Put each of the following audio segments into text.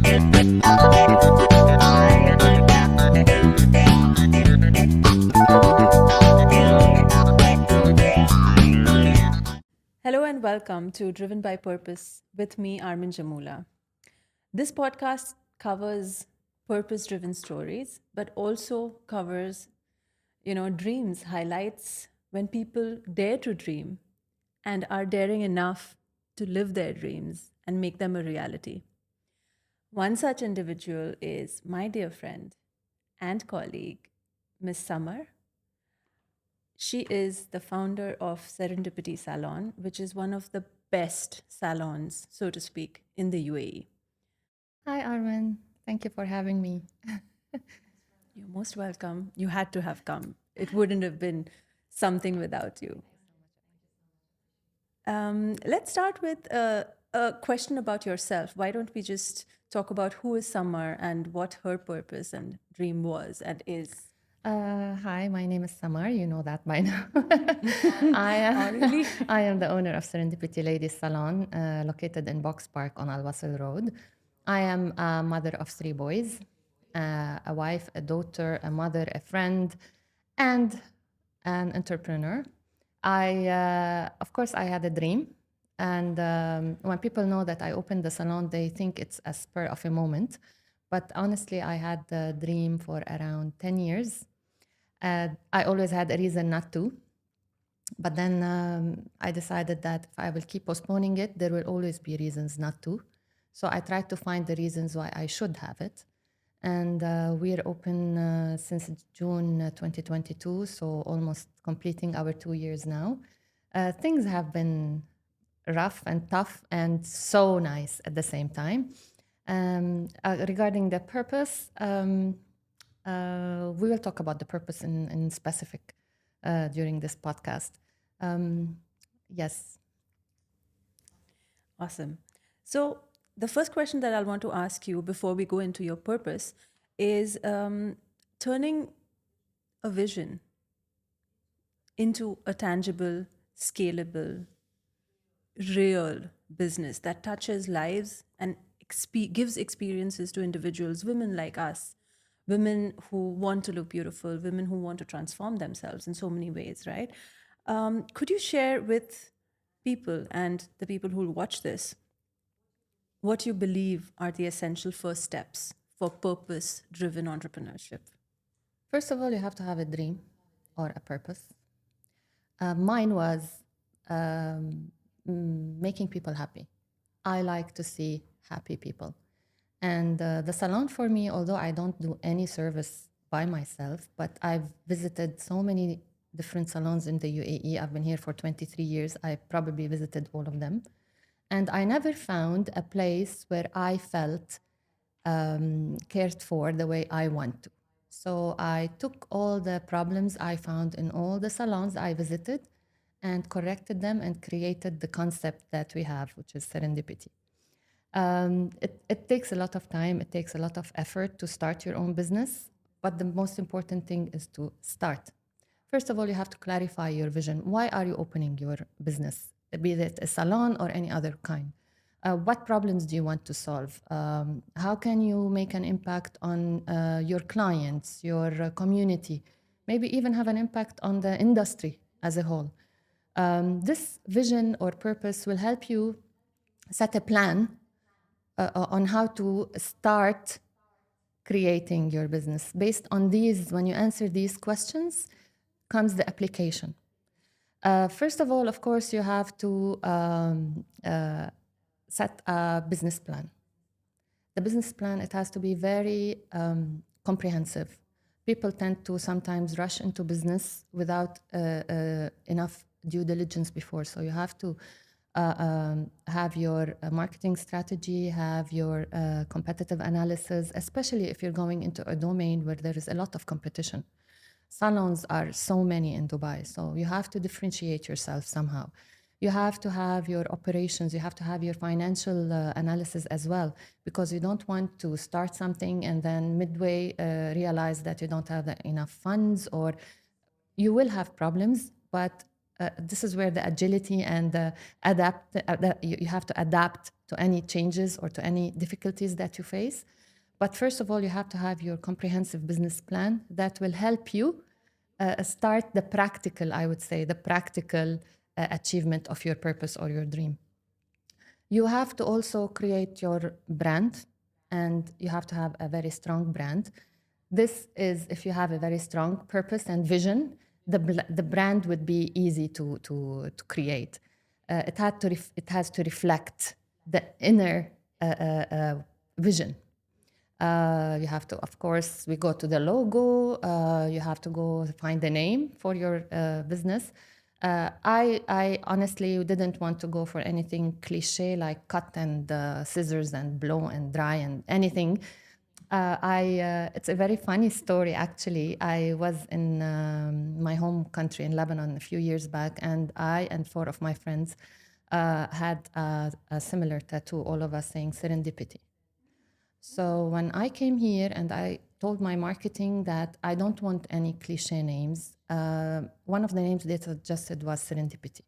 Hello and welcome to Driven by Purpose with me, Armin Jamula. This podcast covers purpose driven stories, but also covers, dreams, highlights when people dare to dream and are daring enough to live their dreams and make them a reality. One such individual is my dear friend and colleague, Miss Samar. She is the founder of Serendipity Salon, which is one of the best salons, so to speak, in the UAE. Hi, Arwen. Thank you for having me. You're most welcome. You had to have come. It wouldn't have been something without you. Let's start with a question about yourself. Why don't we just talk about who is Samar and what her purpose and dream was and is? Hi, my name is Samar. You know that by now. Oh, really? I am the owner of Serendipity Ladies Salon, located in Box Park on Al Wasl Road. I am a mother of three boys, a wife, a daughter, a mother, a friend, and an entrepreneur. Of course, I had a dream. And when people know that I opened the salon, they think it's a spur of a moment. But honestly, I had the dream for around 10 years. I always had a reason not to. But then I decided that if I will keep postponing it, there will always be reasons not to. So I tried to find the reasons why I should have it. And we're open since June 2022, so almost completing our 2 years now. Things have been rough and tough and so nice at the same time. Regarding the purpose, we will talk about the purpose in specific during this podcast. Yes. Awesome. So, the first question that I'll want to ask you before we go into your purpose is turning a vision into a tangible, scalable, real business that touches lives and gives experiences to individuals, women like us, women who want to look beautiful, women who want to transform themselves in so many ways, right? Could you share with people and the people who will watch this what you believe are the essential first steps for purpose driven entrepreneurship? First of all, you have to have a dream or a purpose. Mine was making people happy. I like to see happy people. And the salon for me, although I don't do any service by myself, but I've visited so many different salons in the UAE. I've been here for 23 years. I probably visited all of them. And I never found a place where I felt cared for the way I want to. So I took all the problems I found in all the salons I visited and corrected them and created the concept that we have, which is serendipity. It takes a lot of time, it takes a lot of effort to start your own business, but the most important thing is to start. First of all, you have to clarify your vision. Why are you opening your business, be it a salon or any other kind? What problems do you want to solve? How can you make an impact on your clients, your community, maybe even have an impact on the industry as a whole? This vision or purpose will help you set a plan on how to start creating your business. Based on these, when you answer these questions, comes the application. First of all, of course, you have to set a business plan. The business plan, it has to be very comprehensive. People tend to sometimes rush into business without enough due diligence before. So you have to have your marketing strategy, have your competitive analysis, especially if you're going into a domain where there is a lot of competition. Salons are so many in Dubai, so you have to differentiate yourself somehow. You have to have your operations, you have to have your financial analysis as well, because you don't want to start something and then midway realize that you don't have enough funds, or you will have problems, but this is where the agility and the you have to adapt to any changes or to any difficulties that you face. But first of all, you have to have your comprehensive business plan that will help you start the practical, I would say, the practical achievement of your purpose or your dream. You have to also create your brand, and you have to have a very strong brand. This is if you have a very strong purpose and vision, the brand would be easy to create. It has to reflect the inner vision. You have to, of course, we go to the logo. You have to go find the name for your business. I honestly didn't want to go for anything cliche like cut and scissors and blow and dry and anything. It's a very funny story, actually. I was in my home country in Lebanon a few years back, and I and four of my friends had a similar tattoo, all of us saying serendipity. So when I came here and I told my marketing that I don't want any cliche names, one of the names they suggested was serendipity.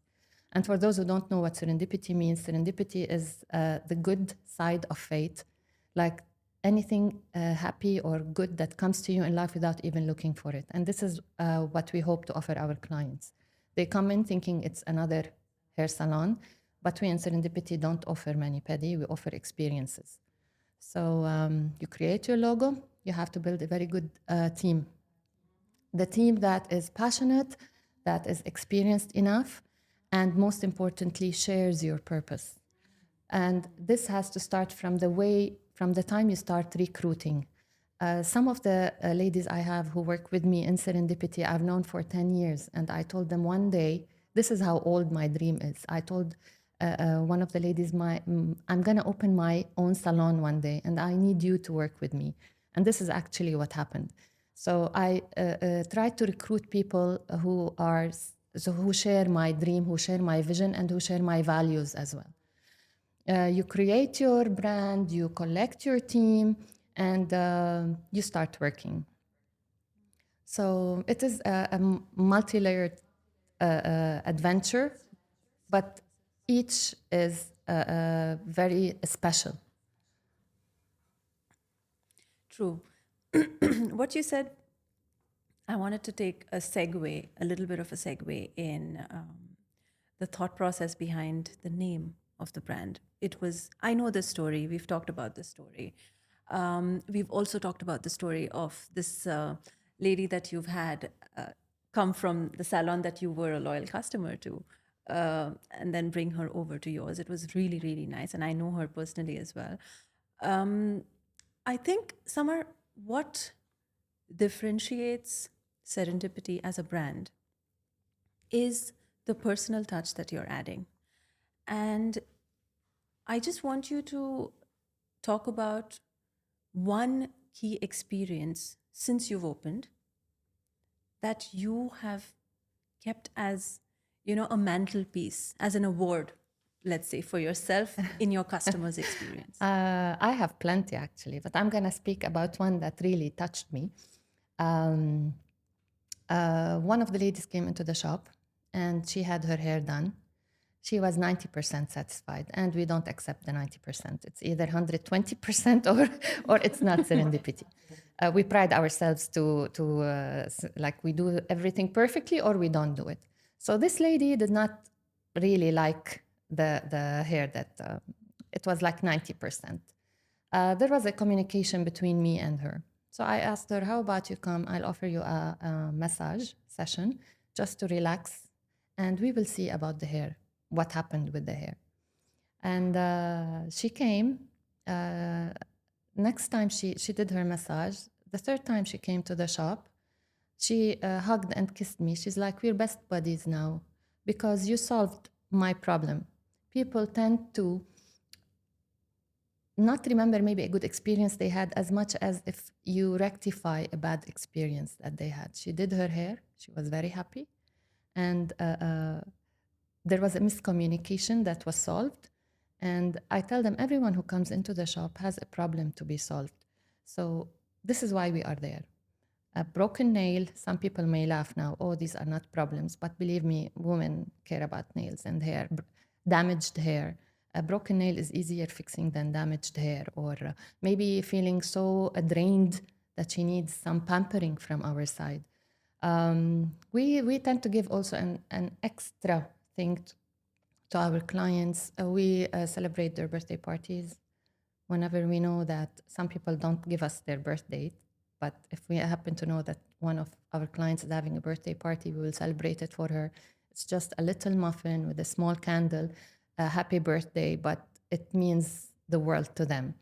And for those who don't know what serendipity means, serendipity is the good side of fate, like anything happy or good that comes to you in life without even looking for it. And this is what we hope to offer our clients. They come in thinking it's another hair salon, but we in Serendipity don't offer mani-pedi, we offer experiences. So you create your logo, you have to build a very good team. The team that is passionate, that is experienced enough, and most importantly, shares your purpose. And this has to start from the time you start recruiting. Some of the ladies I have who work with me in Serendipity, I've known for 10 years. And I told them one day, this is how old my dream is. I told one of the ladies, I'm going to open my own salon one day, and I need you to work with me. And this is actually what happened. So I tried to recruit people who share my dream, who share my vision, and who share my values as well. You create your brand, you collect your team, and you start working. So it is a multi-layered adventure, but each is very special. True. What you said, I wanted to take a segue, a little bit of a segue in the thought process behind the name of the brand. It was, I know this story, we've talked about this story. We've also talked about the story of this lady that you've had come from the salon that you were a loyal customer to, and then bring her over to yours. It was really, really nice. And I know her personally as well. I think, Samar, what differentiates Serendipity as a brand is the personal touch that you're adding. And I just want you to talk about one key experience since you've opened that you have kept as, a mantelpiece, as an award, let's say, for yourself in your customer's experience. I have plenty, actually, but I'm going to speak about one that really touched me. One of the ladies came into the shop and she had her hair done. She was 90% satisfied, and we don't accept the 90%. It's either 120% or it's not serendipity. We pride ourselves to like we do everything perfectly or we don't do it. So this lady did not really like the hair that it was like 90%. There was a communication between me and her. So I asked her, how about you come? I'll offer you a massage session just to relax, and we will see about the hair, what happened with the hair. And she came. Next time she did her massage. The third time she came to the shop, she hugged and kissed me. She's like, we're best buddies now because you solved my problem. People tend to not remember maybe a good experience they had as much as if you rectify a bad experience that they had. She did her hair. She was very happy. And there was a miscommunication that was solved. And I tell them, everyone who comes into the shop has a problem to be solved. So this is why we are there. A broken nail, some people may laugh now, oh, these are not problems. But believe me, women care about nails and hair. Damaged hair. A broken nail is easier fixing than damaged hair, or maybe feeling so drained that she needs some pampering from our side. We tend to give also an extra thing to our clients. We celebrate their birthday parties whenever we know that some people don't give us their birth date. But if we happen to know that one of our clients is having a birthday party, we will celebrate it for her. It's just a little muffin with a small candle, a happy birthday, but it means the world to them.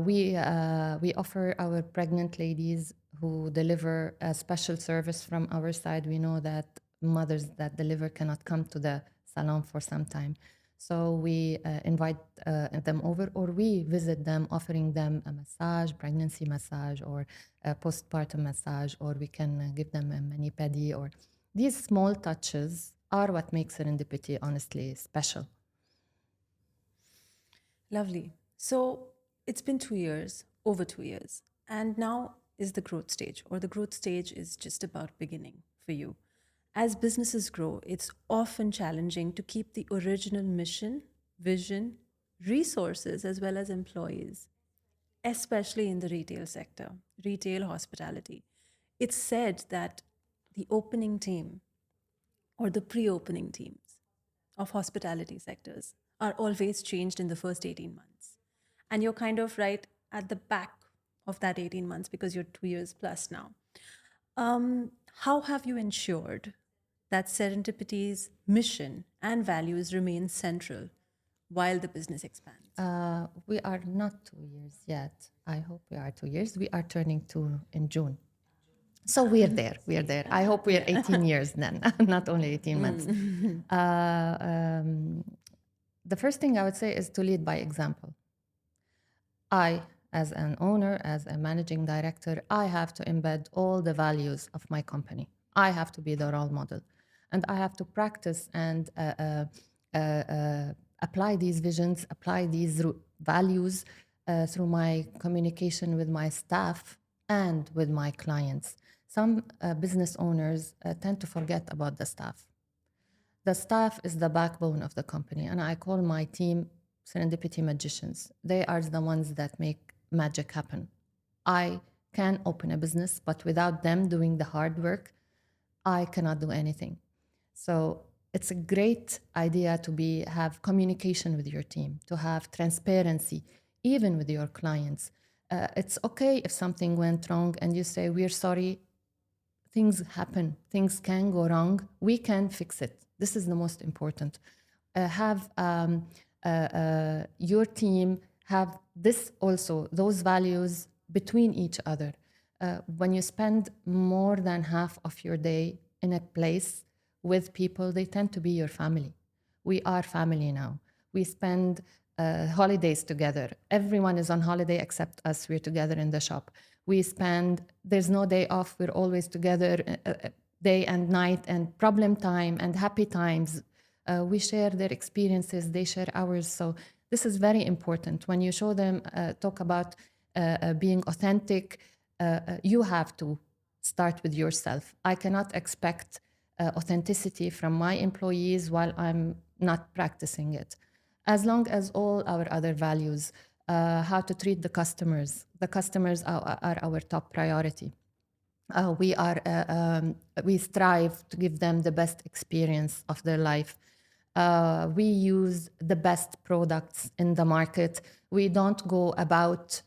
We offer our pregnant ladies who deliver a special service from our side. We know that mothers that deliver cannot come to the salon for some time. So we invite them over, or we visit them, offering them a massage, pregnancy massage, or a postpartum massage, or we can give them a mani pedi. Or these small touches are what makes Serendipity honestly special. Lovely. So it's been 2 years, over 2 years, and now is the growth stage, or the growth stage is just about beginning for you. As businesses grow, it's often challenging to keep the original mission, vision, resources, as well as employees, especially in the retail sector, retail hospitality. It's said that the opening team or the pre opening teams of hospitality sectors are always changed in the first 18 months. And you're kind of right at the back of that 18 months because you're 2 years plus now. How have you ensured that Serendipity's mission and values remain central while the business expands? We are not 2 years yet. I hope we are 2 years. We are turning 2 in June. So we're there. We're there. I hope we're 18 years then, not only 18 months. The first thing I would say is to lead by example. I, as an owner, as a managing director, I have to embed all the values of my company. I have to be the role model. And I have to practice and apply these visions, apply these values through my communication with my staff and with my clients. Some business owners tend to forget about the staff. The staff is the backbone of the company, and I call my team Serendipity magicians. They are the ones that make magic happen. I can open a business, but without them doing the hard work, I cannot do anything. So it's a great idea to have communication with your team, to have transparency, even with your clients. It's okay if something went wrong and you say, we're sorry, things happen, things can go wrong, we can fix it. This is the most important. Have your team have this also, those values between each other. When you spend more than half of your day in a place with people, they tend to be your family. We are family now. We spend holidays together. Everyone is on holiday except us. We're together in the shop. There's no day off. We're always together day and night, and problem time and happy times. We share their experiences, they share ours. So this is very important. When you show them, talk about being authentic, you have to start with yourself. I cannot expect authenticity from my employees while I'm not practicing it. As long as all our other values, how to treat the customers are our top priority. We strive to give them the best experience of their life. We use the best products in the market. We don't go about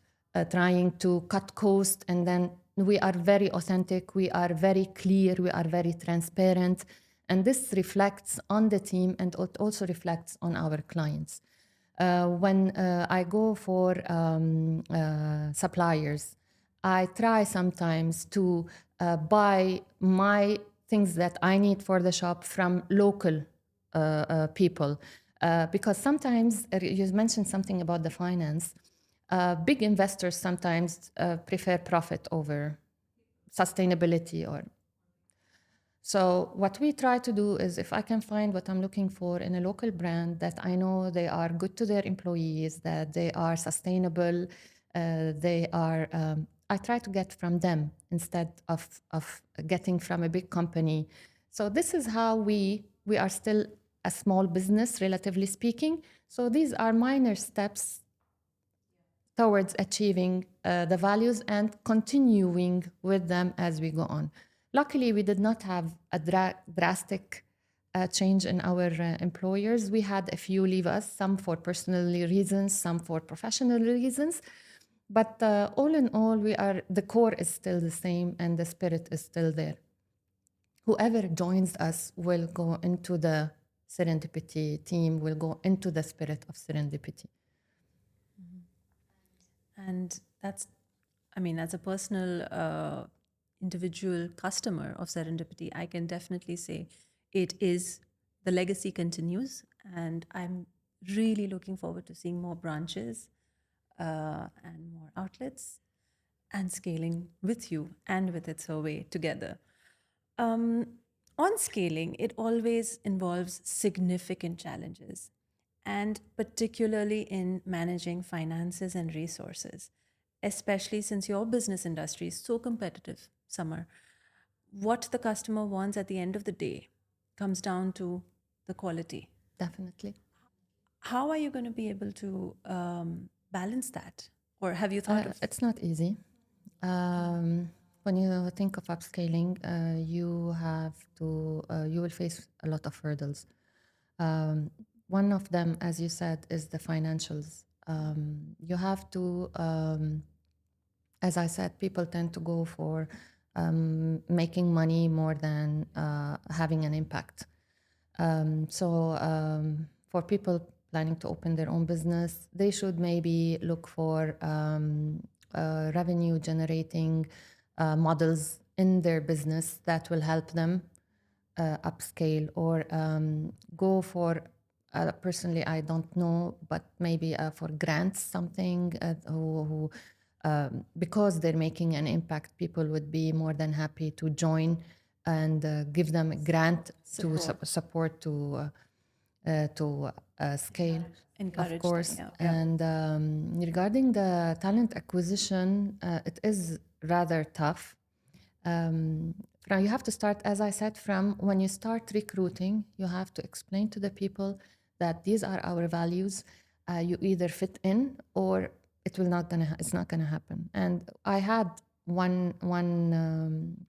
trying to cut cost, and then we are very authentic, we are very clear, we are very transparent. And this reflects on the team, and it also reflects on our clients. When I go for suppliers, I try sometimes to buy my things that I need for the shop from local people. Because sometimes, you mentioned something about the finance, big investors sometimes prefer profit over sustainability. So what we try to do is, if I can find what I'm looking for in a local brand that I know they are good to their employees, that they are sustainable, they are I try to get from them instead of getting from a big company. So this is how we are still a small business, relatively speaking. So these are minor steps towards achieving the values and continuing with them as we go on. Luckily, we did not have a drastic change in our employers. We had a few leave us, some for personal reasons, some for professional reasons. But all in all, the core is still the same and the spirit is still there. Whoever joins us will go into the Serendipity team, will go into the spirit of Serendipity. And that's, I mean, as a personal individual customer of Serendipity, I can definitely say it is, the legacy continues. And I'm really looking forward to seeing more branches and more outlets and scaling with you and with It's Her Way together. On scaling, it always involves significant challenges, and particularly in managing finances and resources, especially since your business industry is so competitive, Samar. What the customer wants at the end of the day comes down to the quality. Definitely. How are you going to be able to balance that? Or have you thought of? It's not easy. When you think of upscaling, you will face a lot of hurdles. One of them, as you said, is the financials. You have to, as I said, people tend to go for making money more than having an impact. So for people planning to open their own business, they should maybe look for revenue generating models in their business that will help them upscale, or go for, personally, I don't know, but maybe for grants, something who because they're making an impact, people would be more than happy to join and give them a grant to support to scale, Encourage of course. them, yeah. And regarding the talent acquisition, it is rather tough. Now you have to start, as I said, from when you start recruiting, you have to explain to the people that these are our values. You either fit in or it's not gonna happen. And I had one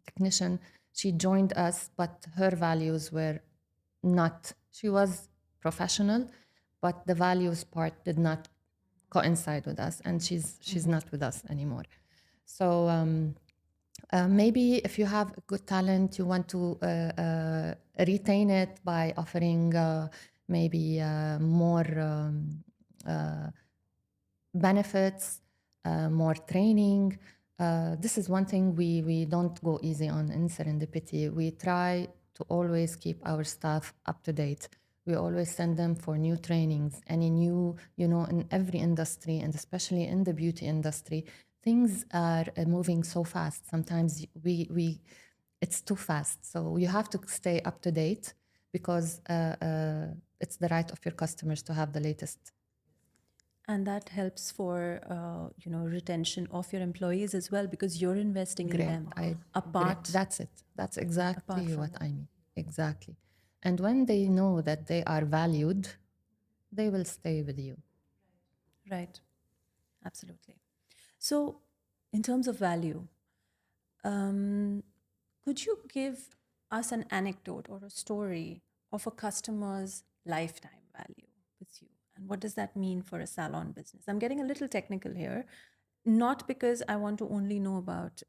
technician. She joined us, but her values were not. She was professional, but the values part did not coincide with us, and she's not with us anymore. So maybe if you have a good talent, you want to retain it by offering maybe more benefits, more training. This is one thing we don't go easy on in Serendipity. We try to always keep our staff up to date. We always send them for new trainings, any new, in every industry, and especially in the beauty industry, things are moving so fast. Sometimes it's too fast. So you have to stay up to date because it's the right of your customers to have the latest. And that helps for retention of your employees as well, because you're investing in them. Apart, That's it. That's exactly from what I mean. Exactly. And when they know that they are valued, they will stay with you. right, absolutely. So, in terms of value, could you give us an anecdote or a story of a customer's lifetime value with you? And what does that mean for a salon business? I'm getting a little technical here, not because I want to only know about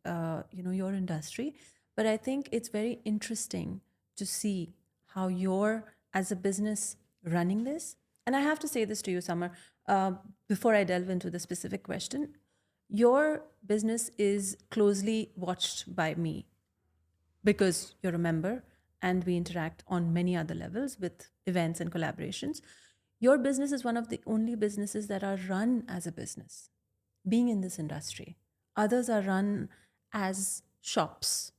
your industry, but I think it's very interesting to see how you're, as a business, running this. And I have to say this to you, Samar, before I delve into the specific question. Your business is closely watched by me because you're a member and we interact on many other levels with events and collaborations. Your business is one of the only businesses that are run as a business, being in this industry. Others are run as shops.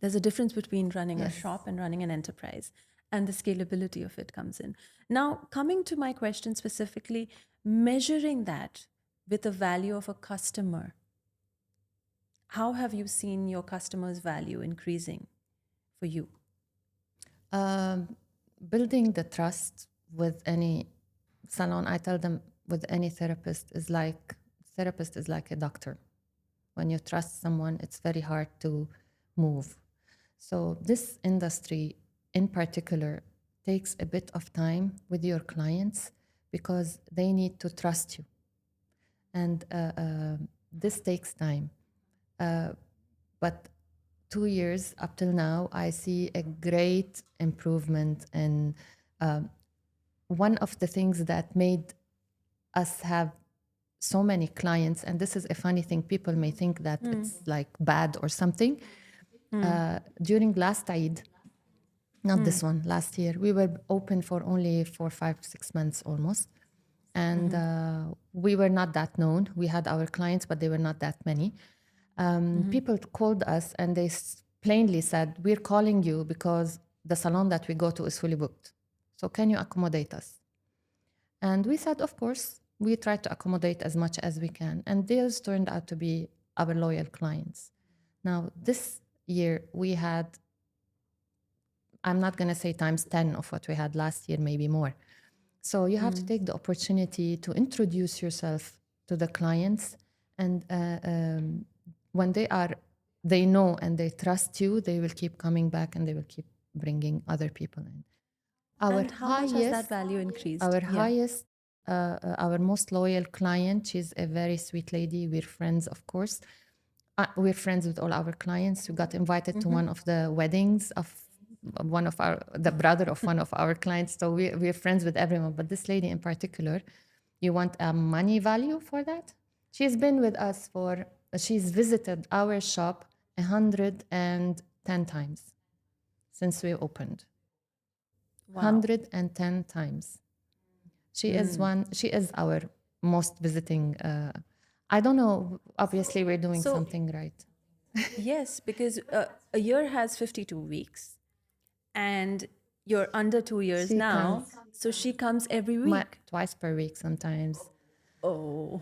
There's a difference between running a shop and running an enterprise, and the scalability of it comes in. Now, coming to my question specifically, measuring that with the value of a customer how have you seen your customers' value increasing for you? Building the trust with any salon, I tell them with any therapist is like a doctor. When you trust someone, it's very hard to move. So this industry in particular takes a bit of time with your clients because they need to trust you. And this takes time. But 2 years up till now, I see a great improvement. And one of the things that made us have so many clients, and this is a funny thing, people may think that it's like bad or something. During last Eid, not this one, last year, we were open for only 4, 5, 6 months almost. And we were not that known. We had our clients, but they were not that many. People called us and they plainly said, we're calling you because the salon that we go to is fully booked. So can you accommodate us? And we said, of course, we try to accommodate as much as we can. And those turned out to be our loyal clients. Now, this year we had, I'm not going to say times 10 of what we had last year, maybe more. So you have to take the opportunity to introduce yourself to the clients. And when they know and they trust you, they will keep coming back and they will keep bringing other people in. And how much has that value increased? Our most loyal client, she's a very sweet lady. We're friends, of course. We're friends with all our clients. We got invited to one of the weddings of the brother of one of our clients. So we're friends with everyone. But this lady in particular, you want a money value for that? She's been with us she's visited our shop 110 times since we opened. Wow. 110 times. She is our most visiting. I don't know. Obviously, we're doing something right. Yes, because a year has 52 weeks and you're under 2 years She now. So she comes every week. Twice per week sometimes. Oh.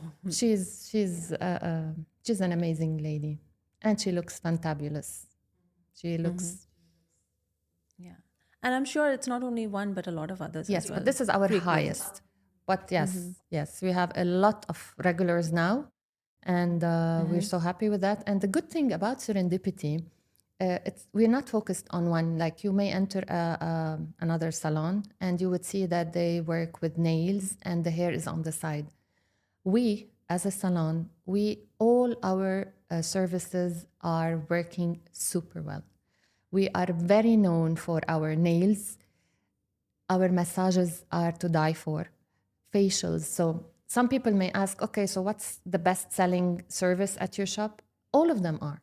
She's an amazing lady, and she looks fantabulous. She looks. Yeah. And I'm sure it's not only one, but a lot of others Yes, as well. but this is our highest. But yes, we have a lot of regulars now, and we're so happy with that. And the good thing about Serendipity, we're not focused on one. Like you may enter another salon, and you would see that they work with nails, and the hair is on the side. We, as a salon, all our services are working super well. We are very known for our nails. Our massages are to die for. Facials. So some people may ask, okay, so what's the best selling service at your shop? All of them are.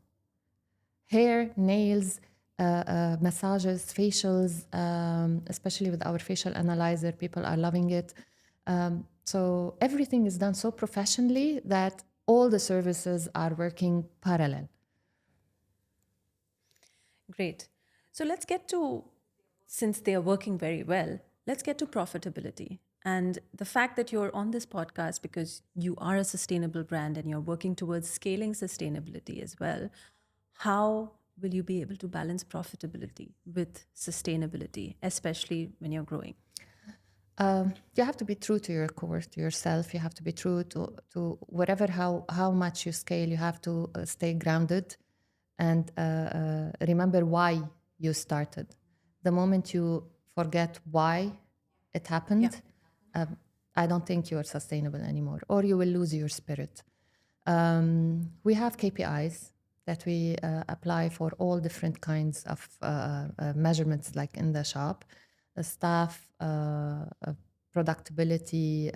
Hair, nails, massages, facials, especially with our facial analyzer, people are loving it. So everything is done so professionally that all the services are working parallel. Great. So let's get to, since they are working very well, let's get to profitability. And the fact that you're on this podcast because you are a sustainable brand and you're working towards scaling sustainability as well, how will you be able to balance profitability with sustainability, especially when you're growing? You have to be true to your core, to yourself. You have to be true to whatever, how much you scale. You have to stay grounded and remember why you started. The moment you forget why it happened, I don't think you're sustainable anymore, or you will lose your spirit. We have KPIs that we apply for all different kinds of measurements, like in the shop, staff, productivity.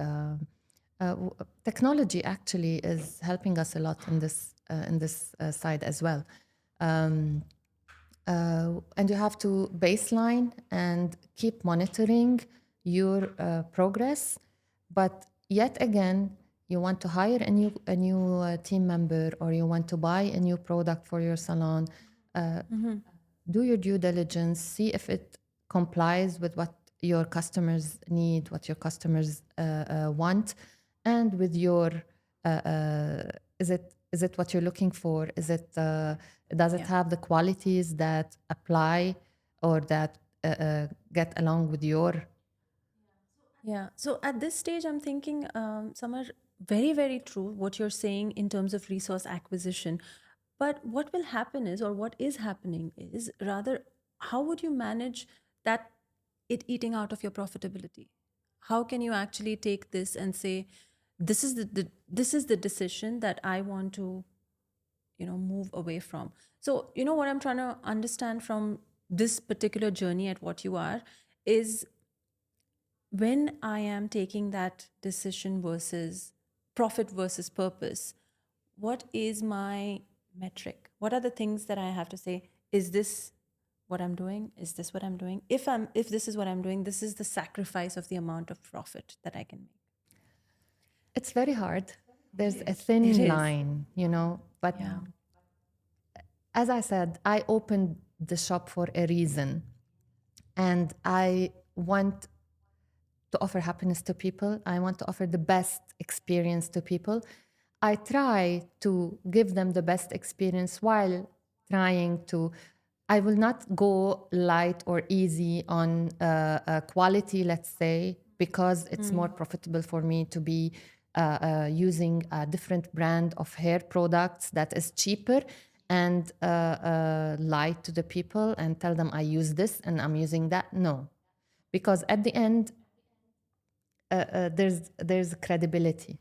Technology actually is helping us a lot in this side as well. And you have to baseline and keep monitoring your progress. But yet again, you want to hire a new team member, or you want to buy a new product for your salon. Do your due diligence, see if it complies with what your customers need, what your customers want, and with your is it what you're looking for? Is it does it have the qualities that apply or that get along with your? Yeah. So at this stage, I'm thinking, Samar, very, very true what you're saying in terms of resource acquisition. But what will happen is, or what is happening is, rather, how would you manage that it eating out of your profitability? How can you actually take this and say, this is this is the decision that I want to, move away from? So, what I'm trying to understand from this particular journey at what you are is, when I am taking that decision versus profit versus purpose, what is my metric? What are the things that I have to say? Is this what I'm doing? Is this what I'm doing? If this is what I'm doing, this is the sacrifice of the amount of profit that I can make. It's very hard. There's a It thin is. line, you know. But Yeah. as I said, I opened the shop for a reason, and I want to offer happiness to people. I want to offer the best experience to people. I try to give them the best experience while trying to. I will not go light or easy on quality, let's say, because it's more profitable for me to be using a different brand of hair products that is cheaper and lie to the people and tell them I use this and I'm using that. No, because at the end, there's credibility.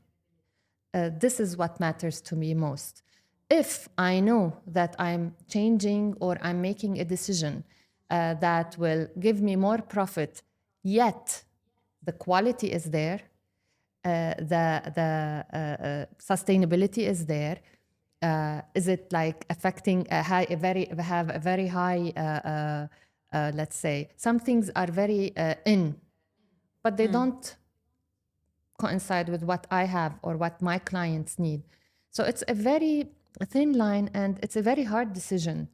This is what matters to me most. If I know that I'm changing or I'm making a decision that will give me more profit, yet the quality is there, the sustainability is there. Is it like affecting a very high, let's say, some things are very in, but they don't coincide with what I have or what my clients need. So it's a very thin line and it's a very hard decision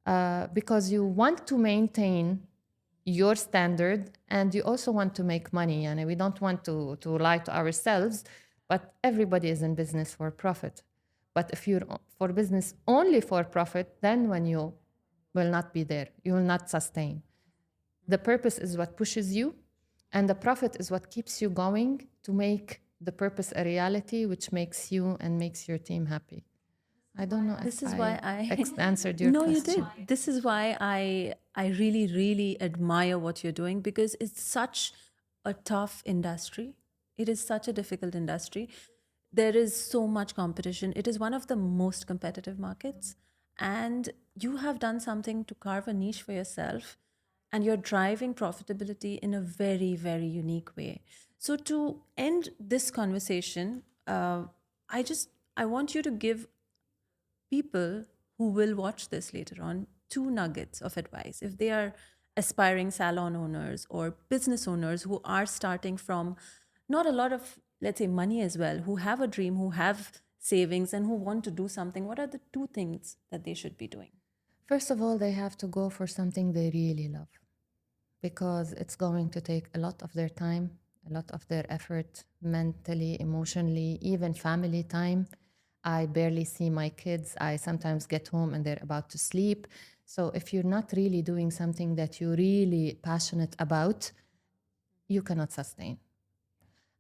because you want to maintain your standard and you also want to make money. And we don't want to lie to ourselves, but everybody is in business for profit. But if you're for business only for profit, then when you will not be there, you will not sustain. The purpose is what pushes you, and the profit is what keeps you going to make the purpose a reality, which makes you and makes your team happy. I don't know if This is I why I answered your no, you did. question. This is why I really, really admire what you're doing, because it's such a tough industry. It is such a difficult industry. There is so much competition. It is one of the most competitive markets. And you have done something to carve a niche for yourself, and you're driving profitability in a very, very unique way. So to end this conversation, I want you to give people who will watch this later on two nuggets of advice. If they are aspiring salon owners or business owners who are starting from not a lot of, let's say, money as well, who have a dream, who have savings, and who want to do something, what are the two things that they should be doing? First of all, they have to go for something they really love because it's going to take a lot of their time, a lot of their effort, mentally, emotionally, even family time. I barely see my kids. I sometimes get home and they're about to sleep. So if you're not really doing something that you're really passionate about, you cannot sustain.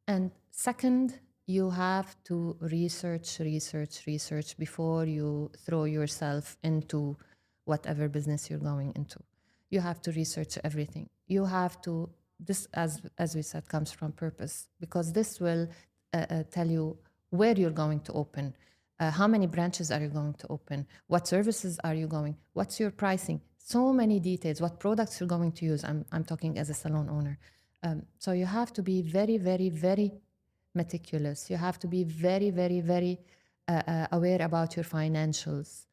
And second, you have to research before you throw yourself into whatever business you're going into. You have to research everything. You have to, this, as we said, comes from purpose because this will tell you where you're going to open, how many branches are you going to open, what services are you going, what's your pricing, so many details, what products you're going to use. I'm talking as a salon owner. So you have to be very, very, very meticulous. You have to be very, very, very aware about your financials.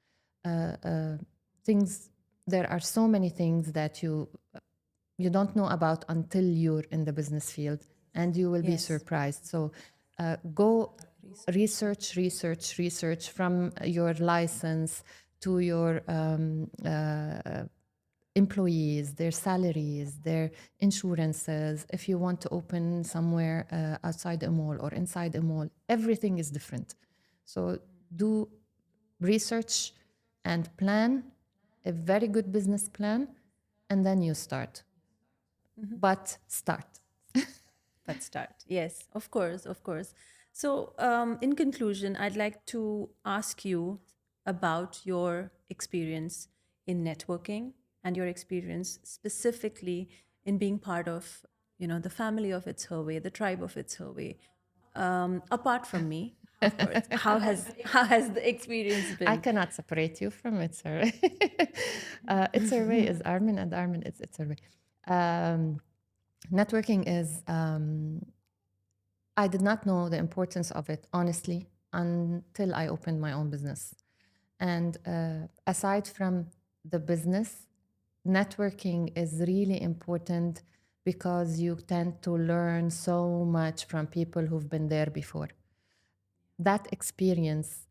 Things, there are so many things that you don't know about until you're in the business field, and you will be Yes. surprised. So go research from your license to your employees, their salaries, their insurances. If you want to open somewhere outside a mall or inside a mall, everything is different. So do research and plan a very good business plan, and then you start. But start. But start. Yes, of course, of course. So, in conclusion, I'd like to ask you about your experience in networking and your experience specifically in being part of, the family of It's Her Way, the tribe of It's Her Way. Apart from me, of course, how has the experience I been? cannot separate you from It's Her Way. It's Her Way is Armin, and Armin is It's Her Way. Networking is, I did not know the importance of it, honestly, until I opened my own business. And aside from the business, networking is really important because you tend to learn so much from people who've been there before. That experience,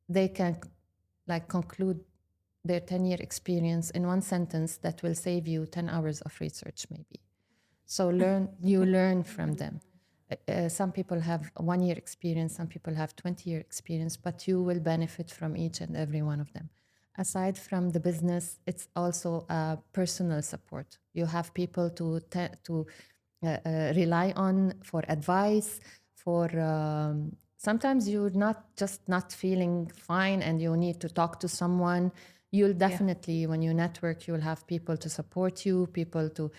they can like conclude their 10-year experience in one sentence that will save you 10 hours of research maybe. So you learn from them. Some people have 1 year experience, some people have 20-year experience, but you will benefit from each and every one of them. Aside from the business, it's also personal support. You have people to rely on for advice, for sometimes you're not feeling fine and you need to talk to someone. You'll definitely, when you network, you'll have people to support you, people to,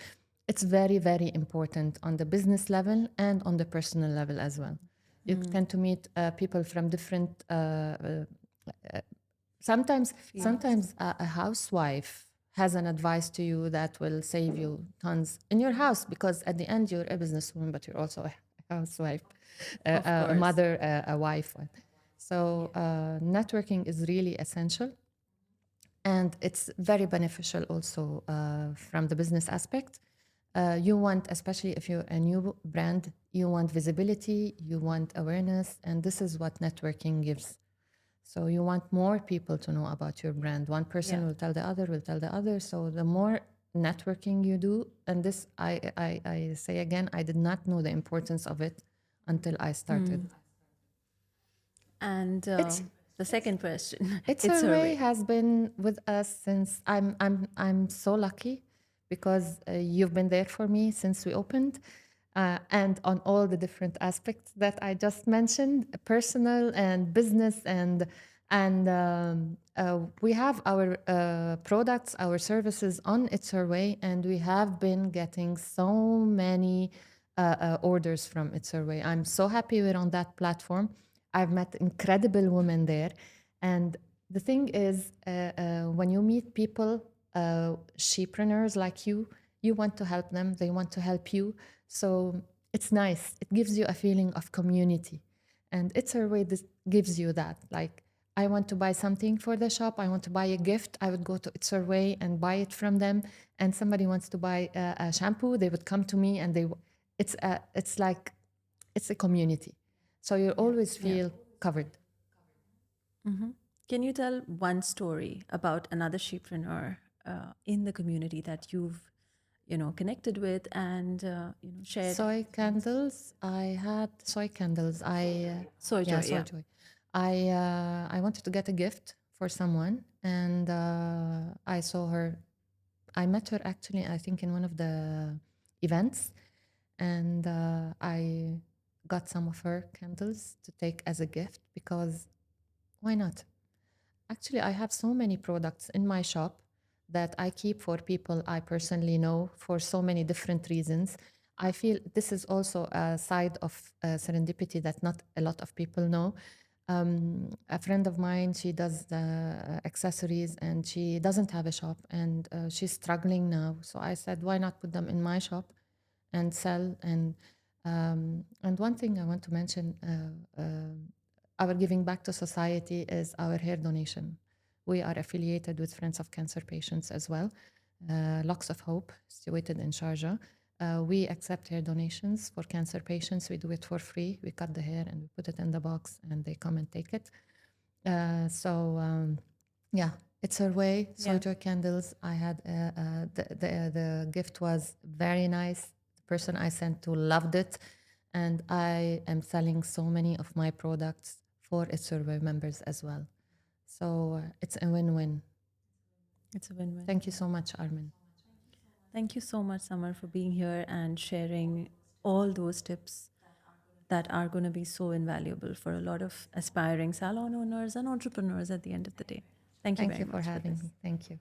it's very, very important on the business level and on the personal level as well. You tend to meet people from different, sometimes a housewife has an advice to you that will save you tons in your house, because at the end you're a businesswoman, but you're also a housewife, Of a course. mother, a wife. So networking is really essential. And it's very beneficial also from the business aspect. You want, especially if you're a new brand, you want visibility, you want awareness, and this is what networking gives. So you want more people to know about your brand. One person Yeah. will tell the other, will tell the other. So the more networking you do, and this I say again, I did not know the importance of it until I started. And It's the second question, It's It's Her Her Way Way. has been with us since I'm so lucky because you've been there for me since we opened, and on all the different aspects that I just mentioned, personal and business, and we have our products, our services on It's Her Way, and we have been getting so many orders from It's Her Way. I'm so happy we're on that platform. I've met incredible women there. And the thing is, when you meet people, shepreneurs like you want to help them, they want to help you. So it's nice. It gives you a feeling of community. And It's Her Way this gives you that. Like, I want to buy something for the shop, I want to buy a gift, I would go to It's Her Way and buy it from them. And somebody wants to buy a shampoo, they would come to me, and it's like, it's a community. So you always feel covered. Can you tell one story about another shepreneur in the community that you've, connected with and shared? Soy candles. I had soy candles. Soy Yeah, joy, soy yeah. joy. I wanted to get a gift for someone, and I saw her. I met her actually, I think, in one of the events, and I got some of her candles to take as a gift because why not? Actually, I have so many products in my shop that I keep for people I personally know for so many different reasons. I feel this is also a side of serendipity that not a lot of people know. A friend of mine, she does accessories and she doesn't have a shop, and she's struggling now. So I said, why not put them in my shop and sell? And one thing I want to mention, our giving back to society is our hair donation. We are affiliated with Friends of Cancer Patients as well. Locks of Hope, situated in Sharjah. We accept hair donations for cancer patients. We do it for free. We cut the hair and we put it in the box, and they come and take it. Yeah, It's Her Way. Soy Yeah. Joy candles. I had the gift was very nice. The person I sent to loved it, and I am selling so many of my products for its survey members as well. So it's a win-win. It's a win-win. Thank you so much, Armin. Thank you so much, Samar, for being here and sharing all those tips that are going to be so invaluable for a lot of aspiring salon owners and entrepreneurs at the end of the day. Thank you Thank very you much for having this. me. Thank you.